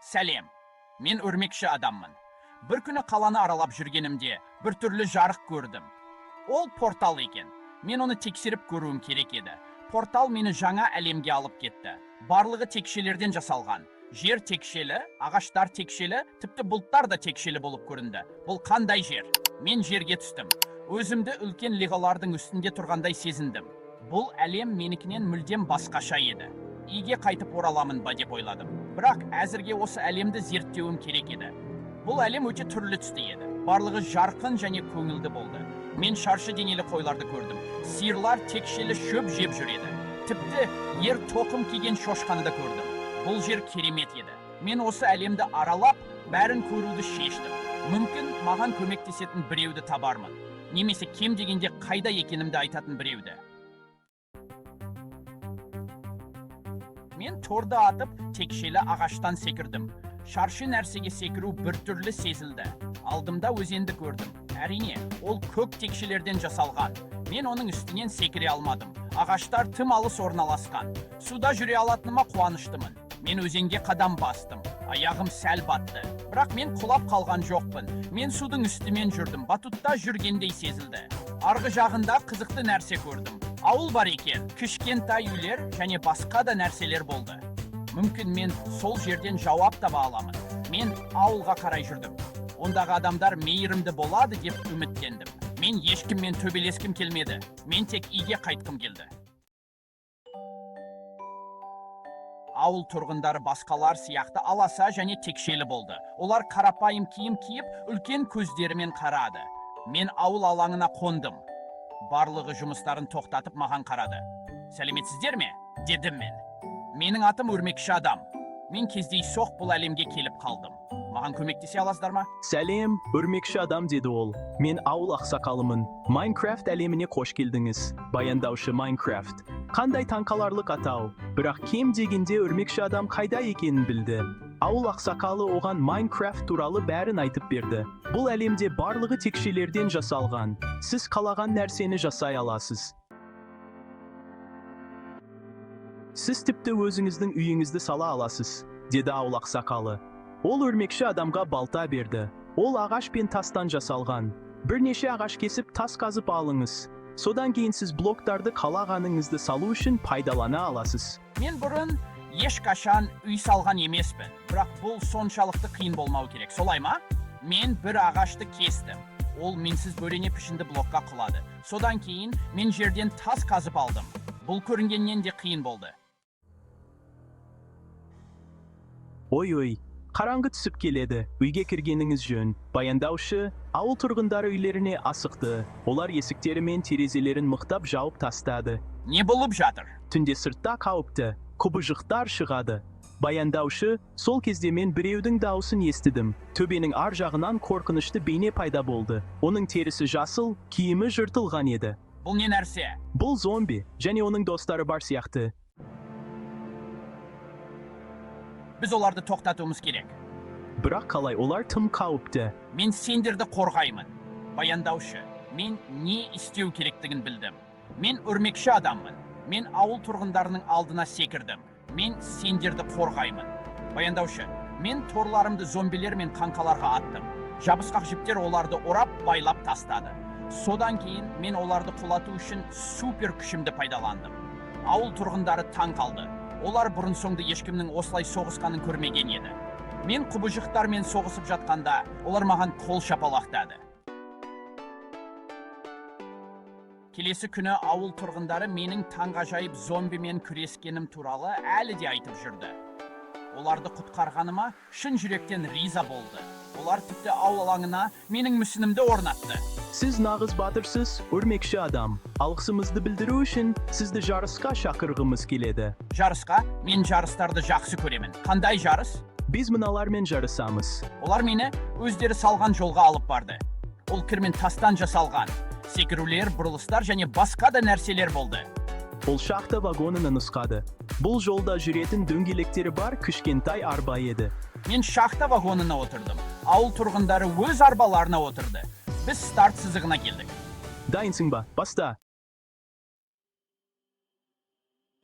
Сәлем, мен өрмекші адаммын. Bir күні қаланы аралап жүргенімде бір түрлі жарық көрдім. Ол портал екен. Мен оны тексеріп көруім керек еді. Портал мені жаңа әлемге алып кетті. Барлығы текшелерден жасалған. Жер текшелі, ағаштар текшелі, тіпті бұлттар да текшелі болып көрінді. Бұл қандай жер? Мен жерге түстім. Өзімді үлкен лиғалардың үстінде тұрғандай сезіндім. Бұл әлем менікінен мүлдем басқаша еді. Үйге қайтып ораламын ба деп ойладым. Бірақ әзірге осы әлемді зерттеуім керек еді. Бұл әлем өте түрлі түсті еді. Барлығы жарқын және көңілді болды. Мен шаршы денелі қойларды көрдім. Сиырлар текшелі шөп жеп жүреді. Тіпті ер тоқым киген шошқаны да көрдім. Бұл жер керемет еді. Мен осы әлемді аралап, бәрін көруді шештім. Мүмкін маған көмектесетін біреуді табармын. Немесе кем дегенде қайда екенімді айтатын біреуді. Мен торды атып, текшелі ағаштан секірдім. Шаршы нәрсеге секіру бір түрлі сезілді. Алдымда өзенді көрдім. Әрине, ол көк текшелерден жасалған. Мен оның үстінен секіре алмадым. Ағаштар тым алыс орналасқан. Суда жүре алатыныма қуаныштымын. Мен өзенге қадам бастым. Аяғым сәл батты. Бірақ мен құлап қалған жоқпын. Мен судың үстімен жүрдім. Батутта жүргендей сезілді. Арғы жағында қызықты нәрсе көрдім. Ауыл бар екен. Кішкентай үйлер және басқа да нәрселер болды. Мүмкін мен сол жерден жауап таба аламын. Мен ауылға қарай жүрдім. Ондағы адамдар мейірімді болады деп үміттендім. Мен ешкіммен төбелескім келмеді. Мен тек үйге қайтқым келді. Ауыл тұрғындары басқалар сияқты аласа және текшелі болды. Олар қарапайым киім киіп, үлкен көздерімен қарады. Мен ауыл алаңына қондым. Барлығы жұмыстарын тоқтатып маған қарады. Сәлеметсіздер ме? Дедім мен. Менің атым өрмекші адам. Мен кездейсоқ бұл әлемге келіп қалдым. Маған көмектесе аласыздар ма? Сәлем, өрмекші адам, деді ол. Мен ауыл ақсақалымын. Майнкрафт әлеміне қош келдіңіз. Баяндаушы Майнкрафт. Қандай таңқаларлық атау. Бірақ кем дегенде өрмекші адам қайда екенін білді. Ауыл ақсақалы оған Майнкрафт туралы бәрін айтып берді. Бұл әлемде барлығы текшелерден жасалған. Сіз қалаған нәрсені жасай аласыз. Сіз тіпті өзіңіздің үйіңізді сала аласыз, деді ауыл ақсақалы. Ол өрмекші адамға балта берді. Ол ағаш пен тастан жасалған. Бірнеше ағаш кесіп тас қазып алыңыз. Содан кейін сіз блоктарды қалағаныңызды салу үшін пайдалана аласыз. Мен бұрын ешқашан үй салған емеспін. Бірақ бұл соншалықты қиын болмау керек. Солай ма? Мен бір ағашты кестім. Ол менсіз бөрене пішінді блокқа құлады. Содан кейін мен жерден тас қазып алдым. Бұл көрінгеннен де қиын болды. Ой, қараңғы түсіп келеді. Үйге кіргеніңіз жөн. Баяндаушы, ауыл тұрғындары үйлеріне асықты. Олар есіктері мен терезелерін мықтап жауып тастады. Не болып жатыр? Түнде сыртта қауіпті. Құбыжықтар шығады. Баяндаушы, сол кезде мен біреудің дауысын естідім. Төбенің ар жағынан қорқынышты бейне пайда болды. Оның терісі жасыл, киімі жыртылған еді. Бұл не нәрсе? Бұл зомби, және оның достары бар сияқты. Біз оларды тоқтатуымыз керек. Бірақ қалай, олар тым қауіпті. Мен сендерді қорғаймын. Баяндаушы, мен не істеу керектігін білдім. Мен өрмекші адаммын. Мен ауыл тұрғындарының алдына секірдім. Мен сендерді қорғаймын. Баяндаушы, мен торларымды зомбилер мен қаңқаларға аттым. Жабысқақ жіптер оларды орап, байлап тастады. Содан кейін мен оларды құлату үшін супер күшімді пайдаландым. Ауыл тұрғындары таң қалды. Олар бұрын соңды ешкімнің осылай соғысқанын көрмеген еді. Мен құбыжықтармен соғысып жатқанда, олар маған қол шапалақтады. Келесі күні ауыл тұрғындары менің таңғажайып зомбимен күрескенім туралы әлі де айтып жүрді. Оларды құтқарғаныма шын жүректен риза болды. Олар тіпті ауыл алаңына менің мүсінімді орнатты. Сіз нағыз батырсыз, өрмекші адам. Алғысымызды білдіру үшін сізді жарысқа шақырғымыз келеді. Жарысқа? Мен жарыстарды жақсы көремін. Қандай жарыс? Біз мыналармен жарысамыз. Олар мені өздері салған жолға алып барды. Ол кір мен тастан жасалған. Секірулер, бұрылыстар және басқа да нәрселер болды. Ол шахта вагонына нұсқады. Бұл жолда жүретін дөңгелектері бар кішкентай арба еді. Мен шахта вагонына отырдым. Ауыл тұрғындары өз арбаларына отырды. Біз старт сызығына келдік. Дайынсың ба? Баста.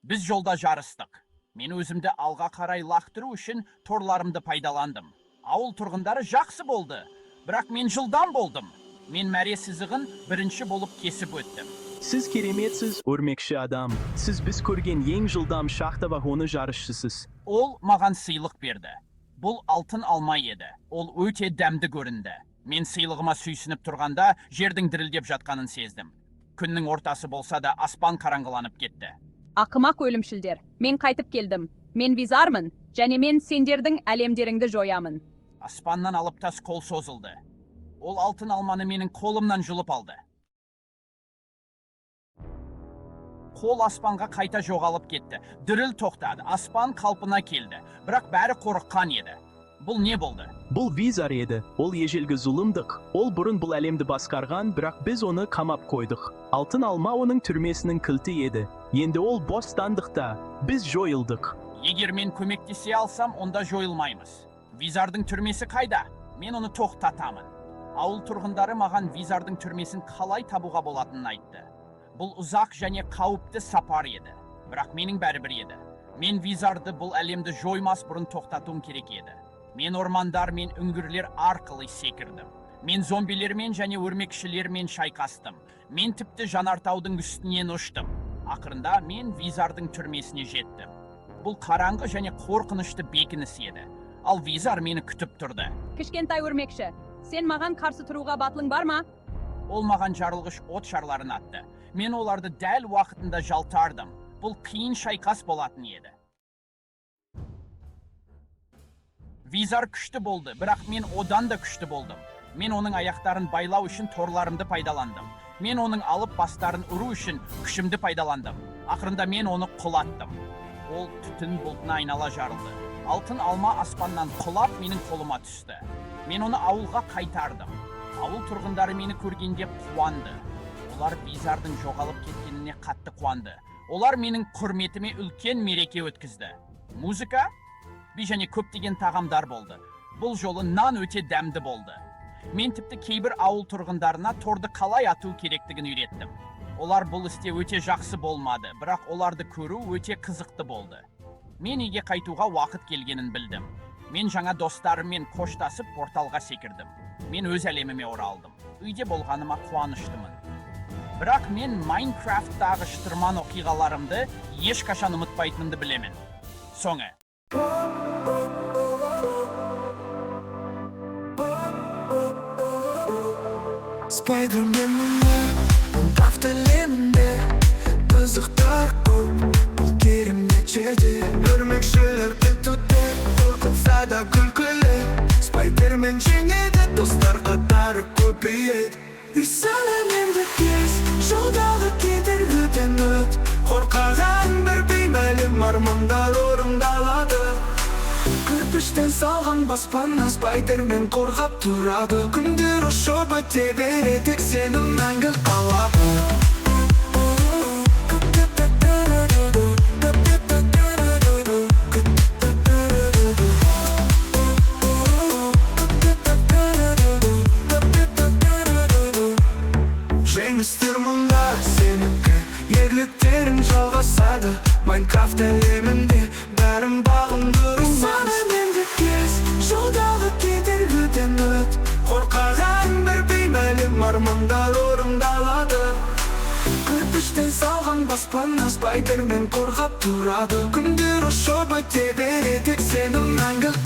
Біз жолда жарыстық. Мен өзімді алға қарай лақтыру үшін торларымды пайдаландым. Ауыл тұрғындары жақсы болды, бірақ мен жылдам болдым. Мен мәре сызығын бірінші болып кесіп өттім. Siz keremetsiz örmekçi adam. Siz biz көрген ең жылдам шахта вагоны жарысшысыз. Ол маған сыйлық берді. Бұл алтын алма еді. Ол өте дәмді көрінді. Мен сыйлығыма сүйсініп тұрғанда жердің дірілдеп жатқанын сездім. Күннің ортасы болса да аспан қараңғыланып кетті. Ақымақ өлімшілдер, мен қайтып келдім. Мен визармын, және мен сендердің әлемдеріңді жоямын. Аспаннан алып тас қол созылды. Ол алтын алманы менің қолымнан жұлып алды. Қол аспанға қайта жоғалып кетті. Діріл тоқтады, аспан қалпына келді. Бірақ бәрі қорыққан еді. Бұл не болды? Бұл визар еді. Ол ежелгі зұлымдық. Ол бұрын бұл әлемді басқарған, бірақ біз оны қамап қойдық. Алтын алма оның түрмесінің кілті еді. Енді ол бостандықта. Біз жойылдық. Егер мен көмектесе алсам, онда жойылмаймыз. Визардың түрмесі қайда? Мен оны тоқтатамын. Ауыл тұрғындары маған визардың түрмесін қалай табуға болатынын айтты. Бұл ұзақ және қауіпті сапар еді. Бірақ менің бәрібір еді. Мен визарды бұл әлемді жоймас бұрын тоқтатуым керек еді. Мен ормандар мен үңгірлер арқылы секірдім. Мен зомбилермен және өрмекшілермен шайқастым. Мен тіпті жанартаудың үстінен ұштым. Ақырында мен визардың түрмесіне жеттім. Бұл қараңғы және қорқынышты бекініс еді. Ал визар мені күтіп тұрды. Кішкентай өрмекші, сен маған қарсы тұруға батылың бар ма? Ол маған жарылғыш от шарларын атты. Мен оларды дәл уақытында жалтардым. Бұл қиын шайқас болатын еді. Визар күшті болды, бірақ мен одан да күшті болдым. Мен оның аяқтарын байлау үшін торларымды пайдаландым. Мен оның алып бастарын ұру үшін күшімді пайдаландым. Ақырында мен оны құлаттым. Ол түтін бұлтына айнала жарылды. Алтын алма аспаннан құлап менің қолыма түсті. Мен оны ауылға қайтардым. Ауыл тұрғындары мені көргенде қуанды. Олар визардың жоғалып кеткеніне қатты қуанды. Олар менің құрметіме үлкен мереке өткізді. Музыка және көптеген тағамдар болды. Бұл жолы нан өте дәмді болды. Мен тіпті кейбір ауыл тұрғындарына торды қалай ату керектігін үйреттім. Олар бұл істе өте жақсы болмады, бірақ оларды көру өте қызықты болды. Мен үйге қайтуға уақыт келгенін білдім. Мен жаңа достарыммен қоштасып порталға секірдім. Мен өз әлеміме оралдым. Үйде болғаныма қуаныштымын. Бірақ мен Майнкрафттағы шытырман оқиғаларымды ешқашан ұмытпайтынымды білемін. Соңы. Spider-Man'ın Minecraft'lerinde Kızıklar көп Бұл керемет Өрмекшілер күтуде Қорқытса да күлкілі Spider-Man жеңеді Достар қатары көбейеді Үйсан әлемді кез Жолдағы кедергіден өт Қорқаған бір беймәлім армандар орындалады Кірпіштен салған баспана Spider-Man қорғап тұрады Күндер ұшып өте береді сенің мәңгі қалады Жеңістер мұнда сенікі Ерліктерің жалғасады Майнкрафт әлемінде бәрін бағындыру Мәнді кез Жолдағы кедергіден өт Қорқаған бір беймәлім армандар орындалады Кірпіштен салған баспана Spider-Man қорғап тұрады Күндер ұшып өте береді сенің мәңгі